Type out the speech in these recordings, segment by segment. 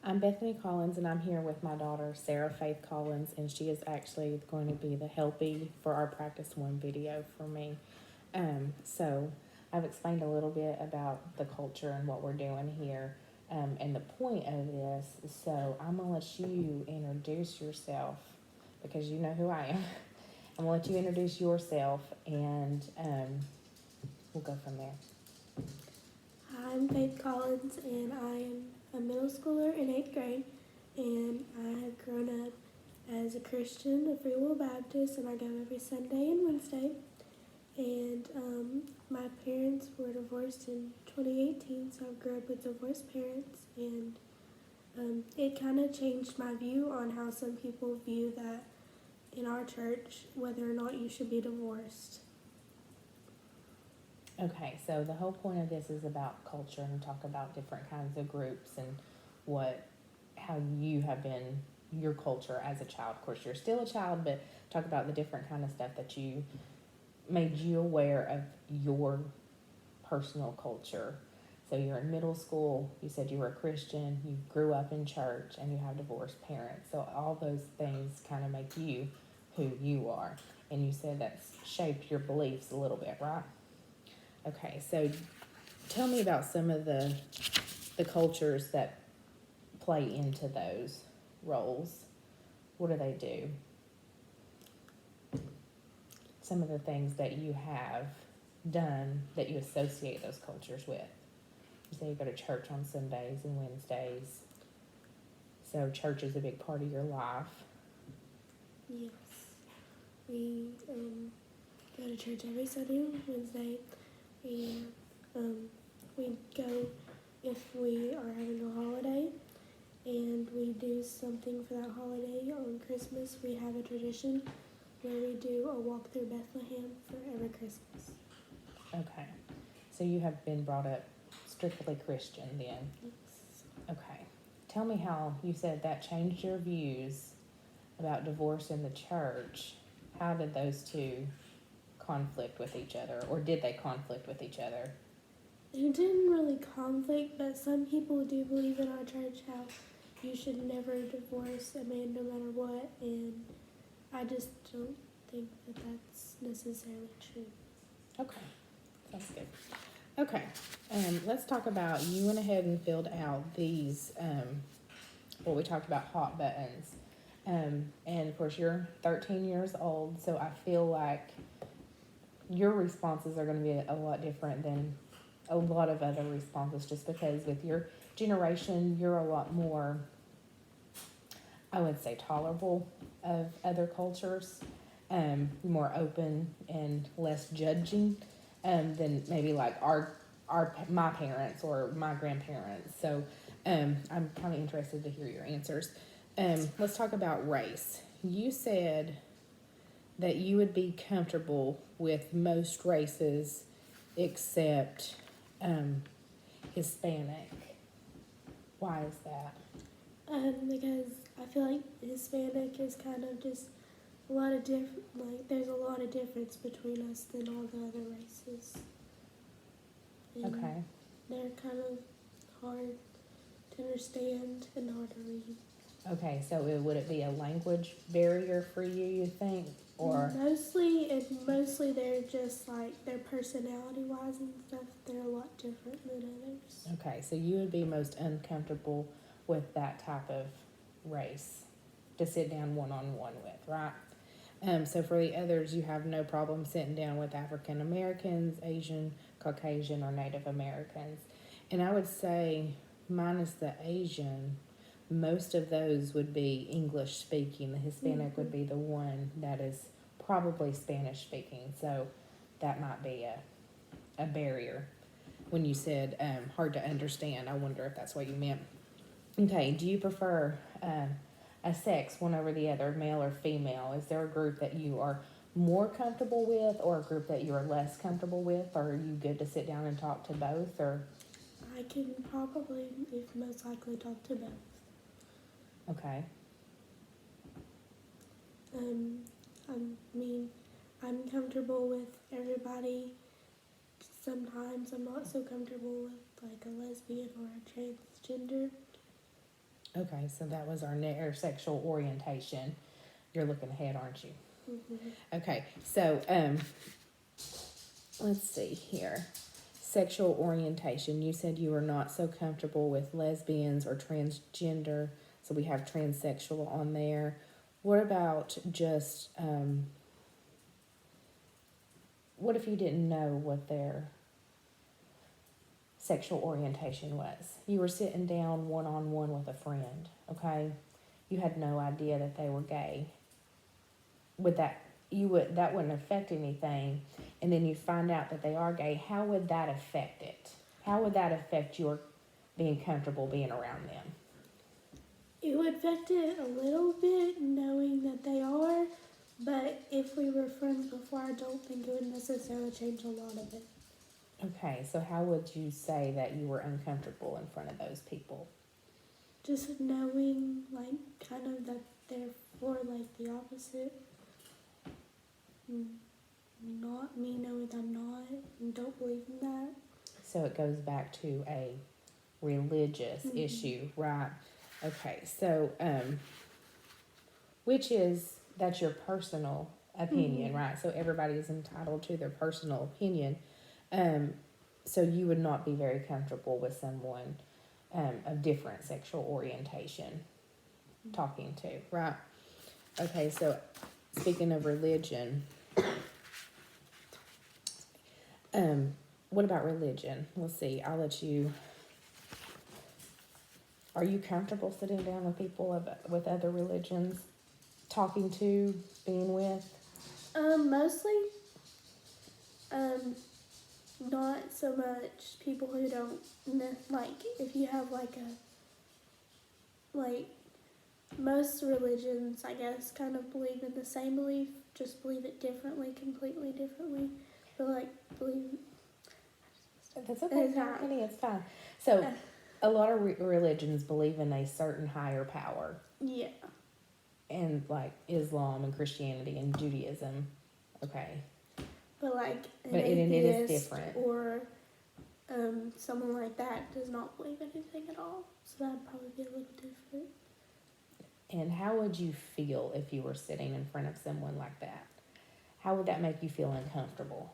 I'm Bethany Collins, and I'm here with my daughter, Sarah Faith Collins, and she is actually going to be the helpie for our Practice One video for me. So I've explained a little bit about the culture and what we're doing here, and the point of this. So I'm gonna let you introduce yourself because you know who I am. I'm gonna let you introduce yourself, and we'll go from there. Hi, I'm Faith Collins, and I am a middle schooler in 8th grade, and I have grown up as a Christian, a Free Will Baptist, and I go every Sunday and Wednesday. And my parents were divorced in 2018, so I grew up with divorced parents, and it kind of changed my view on how some people view that in our church, whether or not you should be divorced. Okay, so the whole point of this is about culture and talk about different kinds of groups and how you have been your culture as a child. Of course, you're still a child, but talk about the different kind of stuff that you made you aware of your personal culture. So you're in middle school, you said you were a Christian, you grew up in church, and you have divorced parents. So all those things kind of make you who you are. And you said that's shaped your beliefs a little bit, right? Okay, so tell me about some of the cultures that play into those roles. What do they do? Some of the things that you have done that you associate those cultures with. You say you go to church on Sundays and Wednesdays. So church is a big part of your life. Yes, we go to church every Sunday and Wednesday, and we go if we are having a holiday, and we do something for that holiday. On Christmas, we have a tradition where we do a walk through Bethlehem for every Christmas. Okay, so you have been brought up strictly Christian then. Yes. Okay, tell me how you said that changed your views about divorce in the church. How did those two conflict with each other, or did they conflict with each other? It didn't really conflict, but some people do believe in our church how you should never divorce a man no matter what, and I just don't think that that's necessarily true. Okay, sounds good. Okay, let's talk about, you went ahead and filled out these, what we talked about, hot buttons. And of course, you're 13 years old, so I feel like your responses are going to be a lot different than a lot of other responses, just because with your generation, you're a lot more, I would say, tolerable of other cultures, more open and less judging, than maybe like my parents or my grandparents. So, I'm kind of interested to hear your answers. Let's talk about race. You said that you would be comfortable with most races except Hispanic. Why is that? Because I feel like Hispanic is kind of just a lot of there's a lot of difference between us than all the other races. And Okay. they're kind of hard to understand and hard to read. Okay, so would it be a language barrier for you think? Or Mostly they're just like their personality wise and stuff, they're a lot different than others. okay, so you would be most uncomfortable with that type of race to sit down one-on-one with, right? So for the others, you have no problem sitting down with African Americans, Asian, Caucasian, or Native Americans. And I would say, minus the Asian, most of those would be English speaking. The Hispanic would be the one that is probably Spanish speaking. So that might be a barrier. When you said hard to understand, I wonder if that's what you meant. Okay, do you prefer a sex one over the other, male or female? Is there a group that you are more comfortable with, or a group that you are less comfortable with? Or are you good to sit down and talk to both? Or I can probably, if most likely, talk to both. okay, I'm comfortable with everybody. Sometimes I'm not so comfortable with like a lesbian or a transgender. Okay, so that was our sexual orientation. You're looking ahead, aren't you? Okay, so let's see here. Sexual orientation. You said you were not so comfortable with lesbians or transgender, so we have transsexual on there. What about just what if you didn't know what their sexual orientation was? You were sitting down one on one with a friend, okay? You had no idea that they were gay. Would that that wouldn't affect anything, and then you find out that they are gay? How would that affect it? How would that affect your being comfortable being around them? It would affect it a little bit knowing that they are, but if we were friends before, I don't think it would necessarily change a lot of it. Okay, so how would you say that you were uncomfortable in front of those people? Just knowing, like, kind of that they're for, like, the opposite. Not me knowing I'm not and don't believe in that. So it goes back to a religious issue, right? Okay, so that's your personal opinion, right? So everybody is entitled to their personal opinion. So you would not be very comfortable with someone of different sexual orientation talking to, right? Okay, so speaking of religion, what about religion? Let's see, I'll let you. Are you comfortable sitting down with people with other religions, talking to, being with? Mostly, not so much people who don't, like, if you have, like, most religions, I guess, kind of believe in the same belief, just believe it differently, completely differently, but, like, believe. That's okay, Honey, it's fine. So, a lot of religions believe in a certain higher power. Yeah. And, like, Islam and Christianity and Judaism. Okay. But, like, an it is atheist different. or someone like that does not believe anything at all. So that'd probably be a little different. And how would you feel if you were sitting in front of someone like that? How would that make you feel uncomfortable?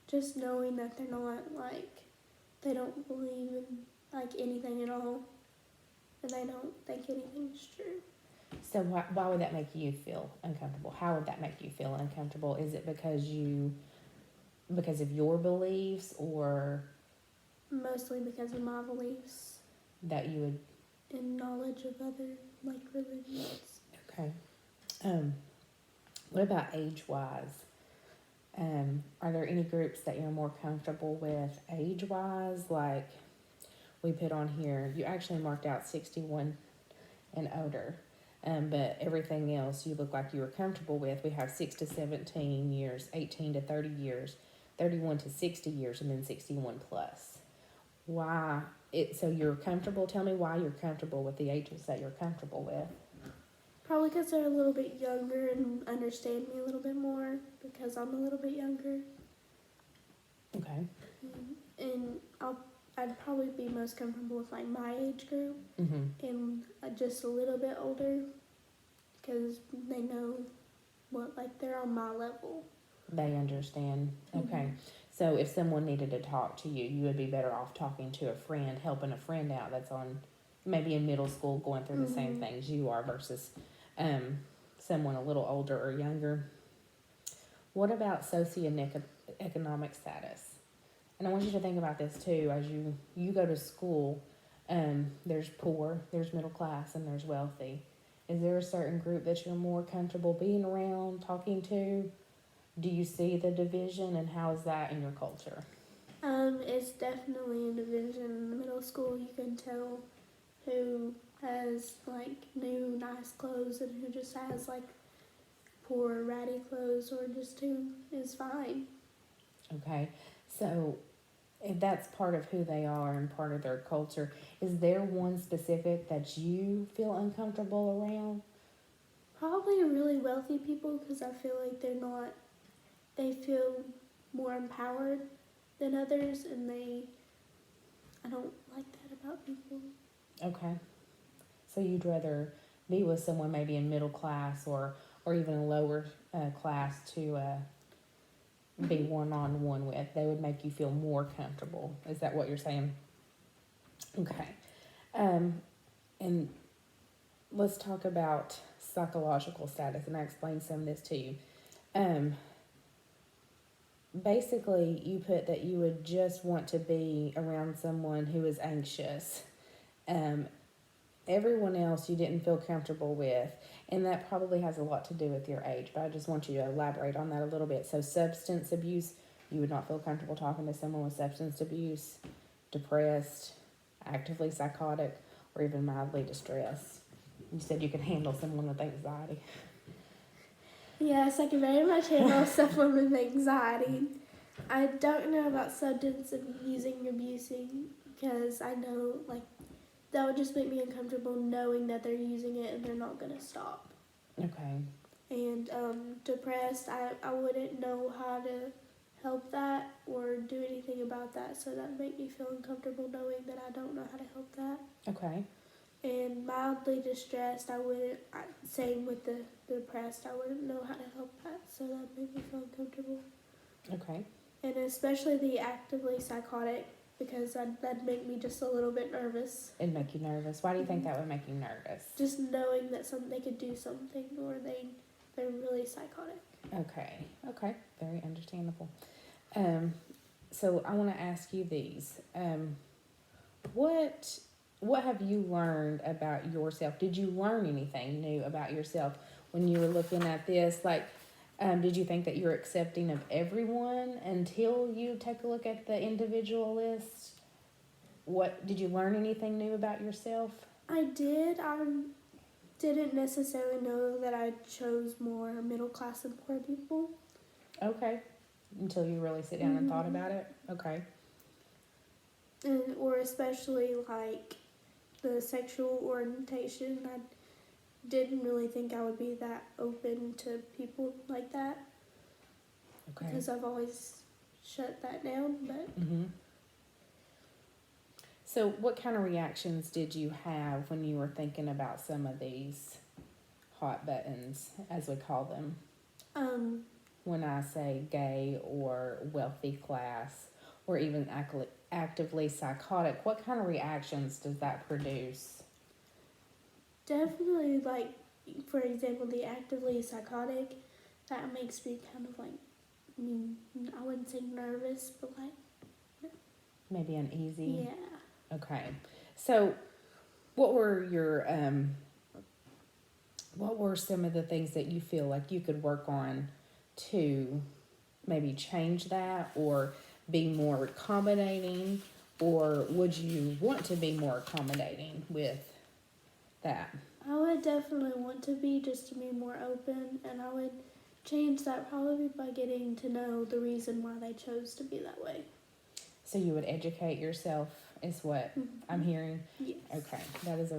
Just knowing that they're not, like, they don't believe in, like, anything at all. And they don't think anything's true. So why would that make you feel uncomfortable? How would that make you feel uncomfortable? Is it because of your beliefs, or Mostly because of my beliefs that you would and knowledge of other, like, religions. Okay. What about age-wise? Are there any groups that you're more comfortable with age-wise? Like we put on here, you actually marked out 61 and older. But everything else you look like you were comfortable with. We have 6 to 17 years, 18 to 30 years, 31 to 60 years, and then 61 plus. Why? So you're comfortable? Tell me why you're comfortable with the ages that you're comfortable with. Probably because they're a little bit younger and understand me a little bit more because I'm a little bit younger. Okay. And I'd probably be most comfortable with, like, my age group and just a little bit older because they know what, like, they're on my level. They understand. Okay. So if someone needed to talk to you, you would be better off talking to a friend, helping a friend out that's on maybe in middle school going through the same things you are versus someone a little older or younger. What about socioeconomic status? And I want you to think about this too. As you go to school, there's poor, there's middle class, and there's wealthy. Is there a certain group that you're more comfortable being around, talking to? Do you see the division, and how is that in your culture? It's definitely a division. In the middle school, you can tell who has, like, new nice clothes and who just has, like, poor ratty clothes, or just who is fine. Okay, so if that's part of who they are and part of their culture, is there one specific that you feel uncomfortable around? Probably really wealthy people because I feel like they feel more empowered than others, and I don't like that about people. Okay. So you'd rather be with someone maybe in middle class or even a lower class to be one-on-one with. They would make you feel more comfortable. Is that what you're saying? Okay. And let's talk about psychological status, and I explained some of this to you. Um, Basically, you put that you would just want to be around someone who is anxious. Um, Everyone else you didn't feel comfortable with, and that probably has a lot to do with your age, but I just want you to elaborate on that a little bit. So substance abuse, you would not feel comfortable talking to someone with substance abuse, depressed, actively psychotic, or even mildly distressed. You said you could handle someone with anxiety. Yes, I can very much handle someone with anxiety. I don't know about substance abusing because I know like that would just make me uncomfortable knowing that they're using it and they're not gonna stop. Okay. And depressed, I wouldn't know how to help that or do anything about that, so that would make me feel uncomfortable knowing that I don't know how to help that. Okay. And mildly distressed, I wouldn't. Same with the depressed, I wouldn't know how to help that, so that made me feel uncomfortable. Okay. And especially the actively psychotic, because that'd make me just a little bit nervous. It'd make you nervous. Why do you think that would make you nervous? Just knowing that they could do something or they're really psychotic. Okay. Okay. Very understandable. So I want to ask you these. What have you learned about yourself? Did you learn anything new about yourself when you were looking at this? Like, did you think that you're accepting of everyone until you take a look at the individual list? What did you learn anything new about yourself? I did. I didn't necessarily know that I chose more middle class and poor people. Okay. Until you really sit down and thought about it? Okay. Or especially like the sexual orientation. I didn't really think I would be that open to people like that. Okay. Because I've always shut that down. But So what kind of reactions did you have when you were thinking about some of these hot buttons, as we call them? When I say gay or wealthy class or even actively psychotic, what kind of reactions does that produce? definitely, like, for example, the actively psychotic, that makes me kind of like, I wouldn't say nervous, but like, Maybe uneasy? yeah. Okay. So what were some of the things that you feel like you could work on to maybe change that or be more accommodating, or would you want to be more accommodating with that? I would definitely want to be, just to be more open, and I would change that probably by getting to know the reason why they chose to be that way. So you would educate yourself is what I'm hearing? Yes. Okay, that is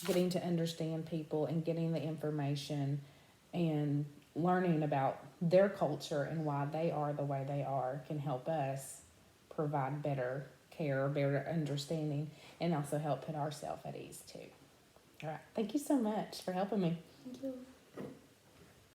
getting to understand people and getting the information and learning about their culture and why they are the way they are can help us provide better care, better understanding, and also help put ourselves at ease too. All right, thank you so much for helping me. Thank you.